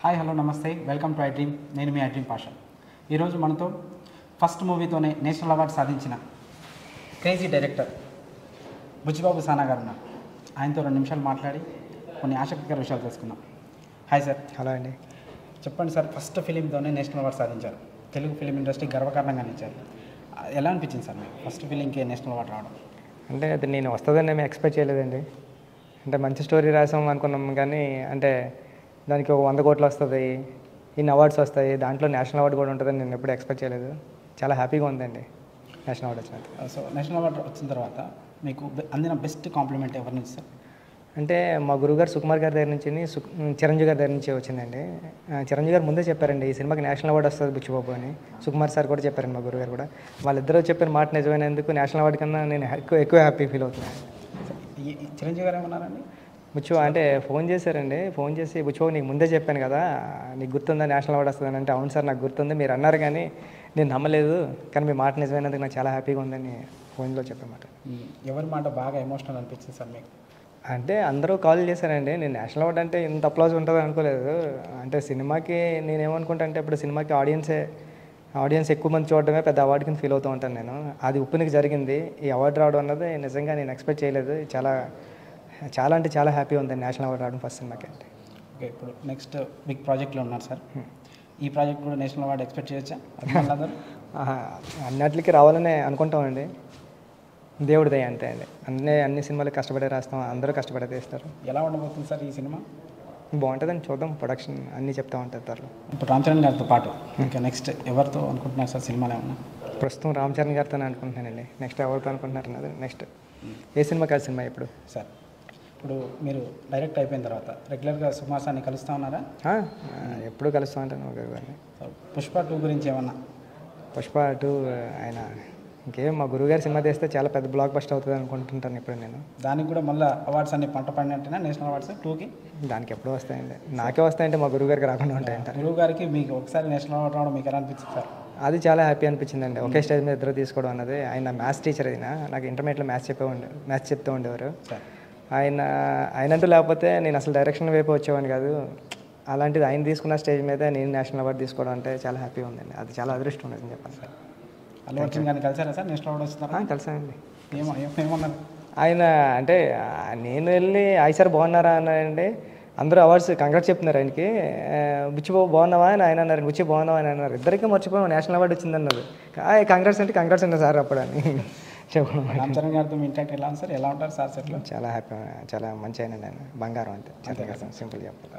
Hi hello నమస్తే welcome to I dream. నేను me I dream Pasha. ఈరోజు మనతో ఫస్ట్ మూవీతోనే నేషనల్ అవార్డు సాధించిన క్రేజీ డైరెక్టర్ బుచ్చిబాబు సానా గారు ఉన్నారు. ఆయనతో 2 నిమిషాలు మాట్లాడి కొన్ని ఆసక్తికర విషయాలు తెలుసుకుందాం. Hi sir. హలో అండి. చెప్పండి సార్, ఫస్ట్ ఫిలింతోనే నేషనల్ అవార్డు సాధించారు. తెలుగు ఫిలిం ఇండస్ట్రీ గర్వకారణంగా నిలిచారు. ఎలా అనిపించింది సార్ మీకు ఫస్ట్ ఫిలింకే నేషనల్ అవార్డు రావడం? అంటే అది నేను వస్తుందని మేము ఎక్స్పెక్ట్ చేయలేదండి. అంటే మంచి స్టోరీ రాసాం అనుకున్నాం, కానీ అంటే దానికి ఒక 100 కోట్లు వస్తుంది, ఇన్ని అవార్డ్స్ వస్తాయి, దాంట్లో నేషనల్ అవార్డు కూడా ఉంటుందని నేను ఎప్పుడు ఎక్స్పెక్ట్ చేయలేదు. చాలా హ్యాపీగా ఉందండి నేషనల్ అవార్డు వచ్చినట్టు. సో నేషనల్ అవార్డు వచ్చిన తర్వాత మీకు అందిన బెస్ట్ కాంప్లిమెంట్ ఎవరి నుంచి సార్? అంటే మా గురువుగారు సుకుమార్ గారి దగ్గర నుంచి, చిరంజీవి గారి దగ్గర నుంచి వచ్చిందండి. చిరంజీవి గారు ముందే చెప్పారండి, ఈ సినిమాకి నేషనల్ అవార్డు వస్తుంది బుచ్చిబాబు అని. సుకుమార్ సార్ కూడా చెప్పారండి, మా గురువుగారు కూడా. వాళ్ళిద్దరూ చెప్పిన మాట నిజమైనందుకు నేషనల్ అవార్డు కన్నా నేను ఎక్కువ హ్యాపీ ఫీల్ అవుతున్నాను. చిరంజీవి గారు ఏమన్నారండి? బుచ్చిబాబు అంటే ఫోన్ చేశారండి. ఫోన్ చేసి, బుచ్చిబాబు నీకు ముందే చెప్పాను కదా, నీకు గుర్తుందా నేషనల్ అవార్డు వస్తుందని. అంటే అవును సార్ నాకు గుర్తుంది, మీరు అన్నారు కానీ నేను నమ్మలేదు, కానీ మీ మాట నిజమైనందుకు నాకు చాలా హ్యాపీగా ఉందని ఫోన్లో చెప్పామాట. ఎవరి మాట బాగా ఎమోషనల్ అనిపించింది సార్ మీకు? అంటే అందరూ కాల్ చేశారండి. నేను నేషనల్ అవార్డు అంటే ఇంత అప్లాజ్ ఉంటుంది అనుకోలేదు. అంటే సినిమాకి నేనేమనుకుంటా అంటే ఇప్పుడు సినిమాకి ఆడియన్స్ ఎక్కువ మంది చూడడమే పెద్ద అవార్డు కింద ఫీల్ అవుతూ ఉంటాను నేను. అది ఉప్పునికి జరిగింది. ఈ అవార్డు రావడం అన్నది నిజంగా నేను ఎక్స్పెక్ట్ చేయలేదు. చాలా అంటే చాలా హ్యాపీగా ఉంది నేషనల్ అవార్డు రావడం ఫస్ట్ సినిమాకి. అంటే ఓకే, ఇప్పుడు నెక్స్ట్ బిగ్ ప్రాజెక్ట్లో ఉన్నారు సార్. ఈ ప్రాజెక్ట్ కూడా నేషనల్ అవార్డు ఎక్స్పెక్ట్ చేయొచ్చా? అన్నిటికీ రావాలని అనుకుంటామండి. దేవుడి దయ అంతే అండి. అన్ని సినిమాలు కష్టపడే రాస్తాం, అందరూ కష్టపడే తీస్తారు. ఎలా ఉండబోతుంది సార్ ఈ సినిమా? బాగుంటుందని చూద్దాం. ప్రొడక్షన్ అన్నీ చెప్తా ఉంటారు త్వరలో. ఇప్పుడు రామ్ చరణ్ గారితో పాటు ఇంకా నెక్స్ట్ ఎవరితో అనుకుంటున్నారు సార్ సినిమాలు ఏమన్నా? ప్రస్తుతం రామ్ చరణ్ గారితో అనుకుంటున్నానండి. నెక్స్ట్ ఎవరితో అనుకుంటున్నారు అన్నది నెక్స్ట్ ఏ సినిమా కాదు సినిమా ఇప్పుడు సార్. ఇప్పుడు మీరు డైరెక్ట్ అయిపోయిన తర్వాత రెగ్యులర్గా సుకుమార్ సార్ని కలుస్తూ ఉన్నారా? ఎప్పుడు కలుస్తూ ఉంటాను గారిని. పుష్ప 2 గురించి ఏమన్నా? పుష్ప 2 ఆయన ఇంకేం మా గురువుగారి సినిమా తీస్తే చాలా పెద్ద బ్లాక్ బస్టర్ అవుతుంది అనుకుంటుంటాను ఇప్పుడు నేను. దానికి కూడా మళ్ళీ అవార్డ్స్ అన్ని పంట పడినట్టేనా నేషనల్ అవార్డ్స్ 2కి? దానికి ఎప్పుడు వస్తాయండి, నాకే వస్తాయంటే మా గురువుగారికి రాకుండా ఉంటాయంట. గురువు గారికి మీకు ఒకసారి నేషనల్ అవార్డు రావడం మీకు ఎలా అనిపించింది సార్? అది చాలా హ్యాపీ అనిపించిందండి. ఒకే స్టేజ్ మీద ఇద్దరు తీసుకోవడం అన్నది. ఆయన మ్యాథ్స్ టీచర్ అయినా, నాకు ఇంటర్మీడియట్లో మ్యాథ్స్ చెప్తూ ఉండేవారు. ఆయనంటూ లేకపోతే నేను అసలు డైరెక్షన్ వైపు వచ్చేవాడిని కాదు. అలాంటిది ఆయన తీసుకున్న స్టేజ్ మీద నేను నేషనల్ అవార్డు తీసుకోవడం అంటే చాలా హ్యాపీగా ఉందండి. అది చాలా అదృష్టం ఉండేది చెప్పాను సార్. అల్లు అర్జున్ గారిని కలిసారా సార్ నేషనల్ అవార్డు వస్తున్నారా? కలిసానండి. ఏమన్నారు ఆయన? అంటే నేను వెళ్ళి హాయ్ సార్ బాగున్నారా అన్నారండి. అందరూ అవార్డ్స్ కంగ్రాట్స్ చెప్తున్నారు ఆయనకి. బుచ్చిబాబు బాగున్నావా అని ఆయన అన్నారు, బుచ్చి బాగున్నావా అని అన్నారు. ఇద్దరికి మర్చిపోయాం నేషనల్ అవార్డు వచ్చిందన్నారు. కంగ్రాట్స్ అంటే కంగ్రాట్స్ అన్నారు సార్ అప్పుడు అని చెప్పడం. రామ్ చరణ్ గారితో మీ ఇంటాక్ట్ ఎలా ఉంది సార్? ఎలా ఉంటారు సార్ సెట్లో? చాలా హ్యాపీ, చాలా మంచి అయినండి ఆయన. బంగారం అంతే, సింపుల్ చెప్పాలి.